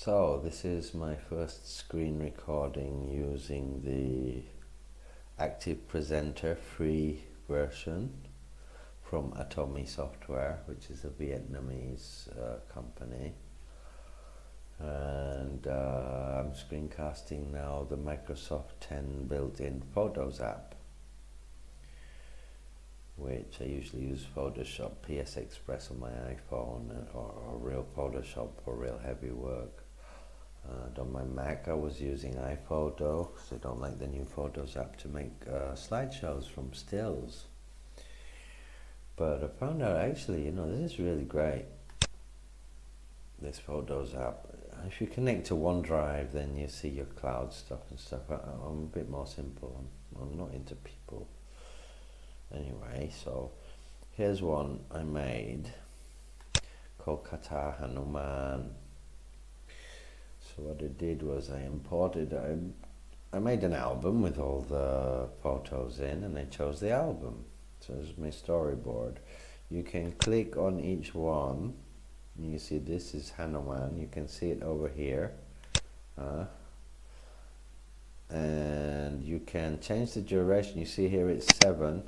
So this is my first screen recording using the Active Presenter free version from Atomy Software, which is a Vietnamese company, and I'm screencasting now the Microsoft 10 built-in Photos app, which I usually use Photoshop, PS Express on my iPhone, or real Photoshop for real heavy work. On my Mac I was using iPhoto, because I don't like the new Photos app to make slideshows from stills. But I found out actually, this is really great, this Photos app. If you connect to OneDrive, then you see your cloud stuff and stuff. I'm a bit more simple. I'm not into people. Anyway, so here's one I made called Kata Hanuman. So what I did was I made an album with all the photos in, and I chose the album. So this is my storyboard. You can click on each one. You see this is Hanuman. You can see it over here. And you can change the duration. You see here it's 7.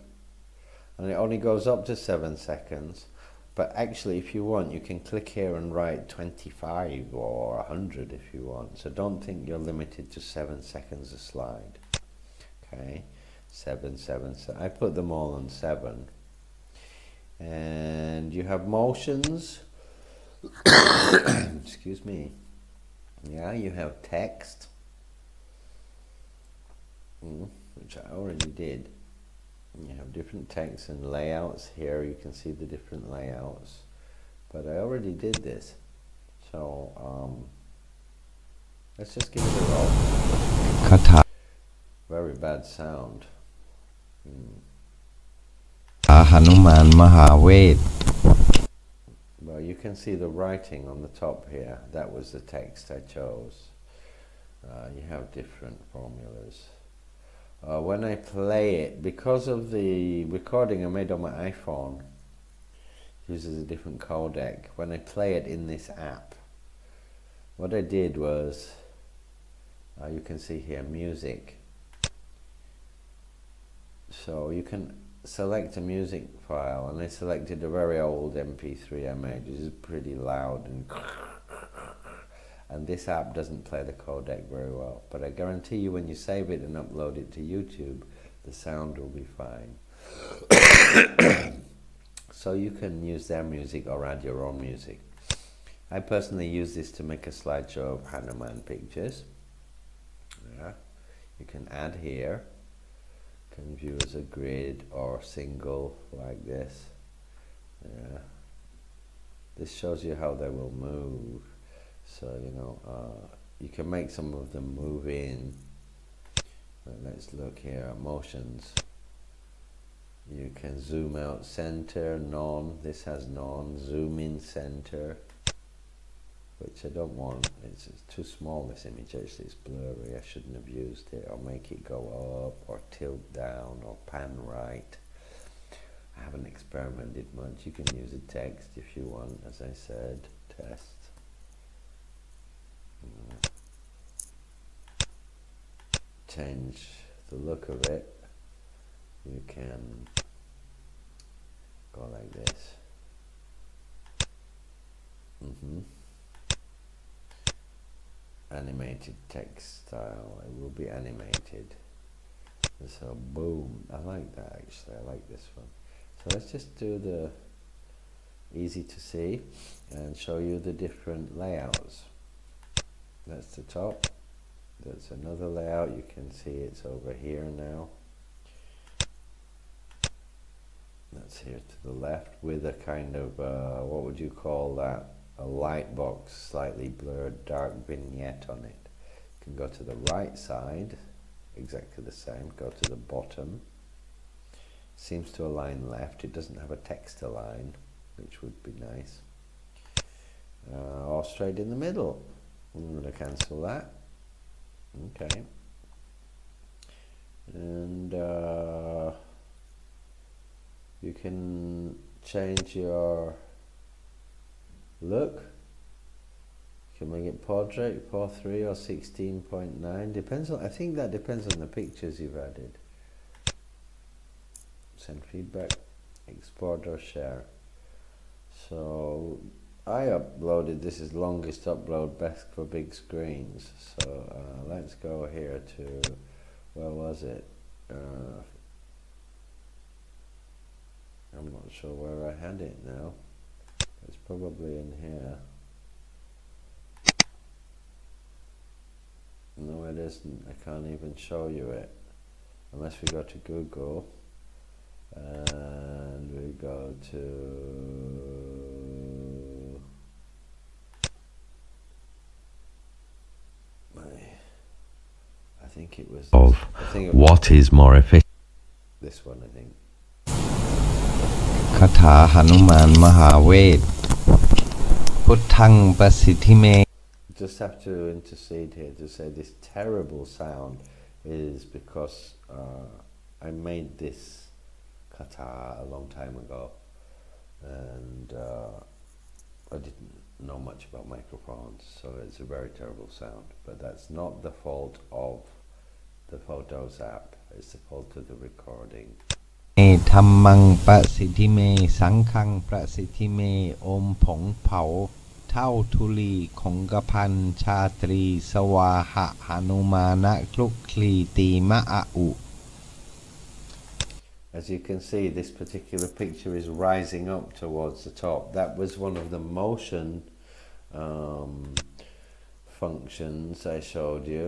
And it only goes up to 7 seconds. But actually, if you want, you can click here and write 25 or 100 if you want. So don't think you're limited to 7 seconds a slide. Okay, 7, 7, 7. I put them all on 7. And you have motions. Excuse me. Yeah, you have text, which I already did. You have different texts and layouts here. You can see the different layouts, but I already did this. So let's just give it a roll. Kata Very bad sound. Hanuman Mahaved. Well, you can see the writing on the top here. That was the text I chose. You have different formulas. When I play it, because of the recording I made on my iPhone, it uses a different codec. When I play it in this app, what I did was, you can see here, music. So you can select a music file, and I selected a very old MP3 I made, which is pretty loud, and this app doesn't play the codec very well, but I guarantee you when you save it and upload it to YouTube, the sound will be fine. So you can use their music or add your own music. I personally use this to make a slideshow of Hanuman pictures. Yeah. You can add here. You can view as a grid or single like this. Yeah. This shows you how they will move. So, you can make some of them move in. Let's look here, motions. You can zoom out center, none. This has none. Zoom in center, which I don't want. It's too small, this image. Actually, it's blurry. I shouldn't have used it. Or make it go up, or tilt down, or pan right. I haven't experimented much. You can use a text if you want, as I said. Test. Change the look of it. You can go like this. Animated text style. It will be animated. So boom. I like that actually. I like this one. So let's just do the easy to see and show you the different layouts. That's the top. That's another layout. You can see it's over here now. That's here to the left with a kind of, what would you call that? A light box, slightly blurred, dark vignette on it. You can go to the right side, exactly the same. Go to the bottom. Seems to align left. It doesn't have a text align, which would be nice. Or straight in the middle. I'm going to cancel that. Okay. And you can change your look. You can make it portrait, Por 3 or 16.9. Depends on. I think that depends on the pictures you've added. Send feedback, export or share. So I uploaded, this is longest upload, best for big screens. So let's go here to, where was it? I'm not sure where I had it now. It's probably in here. No, it isn't. I can't even show you it unless we go to Google and we go to I think it was of what is more efficient. This one, I think. คาถาหนุมานมหาเวทพุทธังประสิทธิเม Just have to intercede here to say this terrible sound is because I made this kata a long time ago, and I didn't know much about microphones, so it's a very terrible sound. But that's not the fault of the Photos app, it's the fault of the recording. ธัมมังประสิทธิเมสังฆังประสิทธิเมอมผงเผาเท่าธุลีคงกพันชาตรีสวาหะหนุมานะคลุกคลีตีมะอะอุ As you can see, this particular picture is rising up towards the top. That was one of the motion functions I showed you.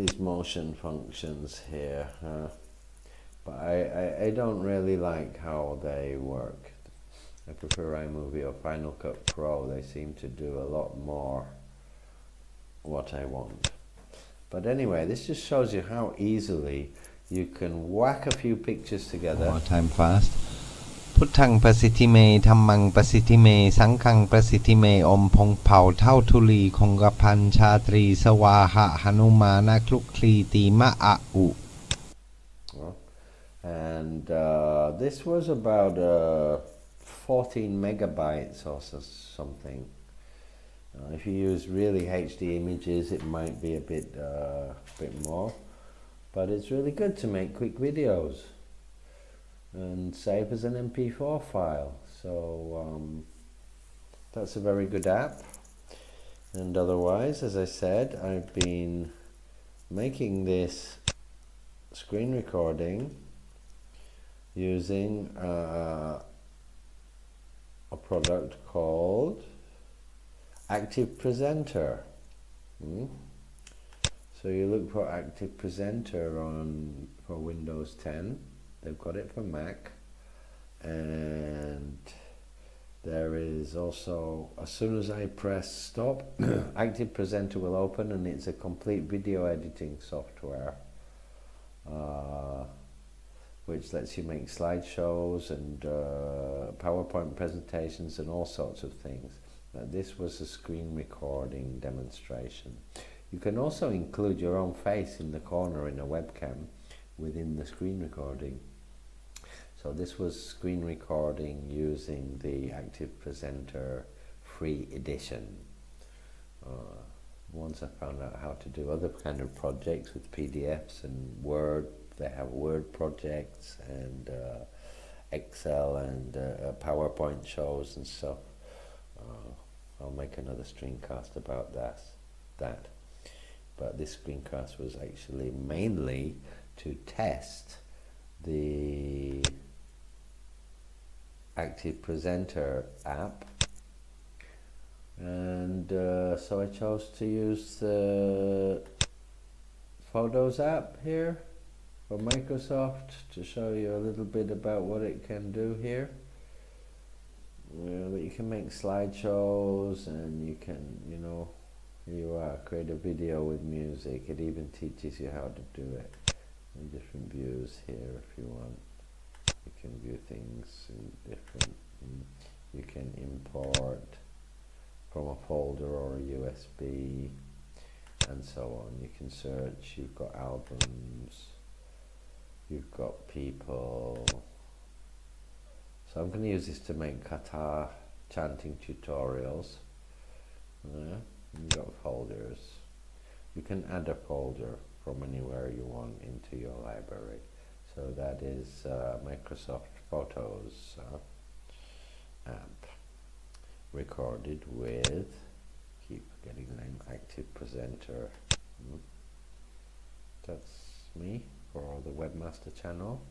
These motion functions here, but I don't really like how they work. I prefer iMovie or Final Cut Pro. They seem to do a lot more what I want. But anyway, this just shows you how easily you can whack a few pictures together. More time fast. พุทธังประสิทธิเมธัมมังประสิทธิเมสังฆังประสิทธิเมอมพงเผาเท่าธุลีคงกพันชาตรีสวาหะหนุมานะคลุกคลีตีมะอะอุ And this was about 14 megabytes or something. If you use really HD images, it might be a bit more, but it's really good to make quick videos and save as an MP4 file. So that's a very good app. And otherwise, as I said, I've been making this screen recording using a product called Active Presenter. So you look for Active Presenter for Windows 10. They've got it for Mac, and there is also, as soon as I press stop, Active Presenter will open, and it's a complete video editing software which lets you make slideshows and PowerPoint presentations and all sorts of things. Now, this was a screen recording demonstration. You can also include your own face in the corner in a webcam within the screen recording. So this was screen recording using the Active Presenter free edition. Once I found out how to do other kind of projects with PDFs and Word, they have Word projects and Excel and PowerPoint shows and stuff. I'll make another screencast about that. But this screencast was actually mainly to test the Active Presenter app, and so I chose to use the Photos app here for Microsoft to show you a little bit about what it can do here. That you can make slideshows, and you can, create a video with music. It even teaches you how to do it in different views here if you want. You can view things in different, you can import from a folder or a USB and so on. You can search, you've got albums, you've got people. So I'm going to use this to make kata chanting tutorials. Yeah, you got folders. You can add a folder from anywhere you want into your library. So that is Microsoft Photos app, recorded with, keep getting the name, Active Presenter. That's me for the Webmaster channel,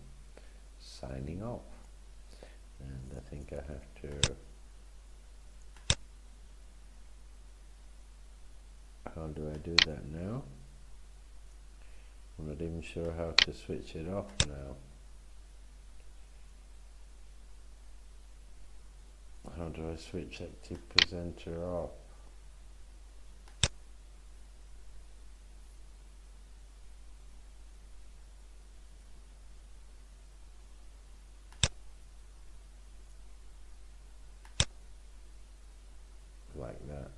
signing off. And I think I have to, how do I do that now? I'm not even sure how to switch it off now. How do I switch Active Presenter off? Like that.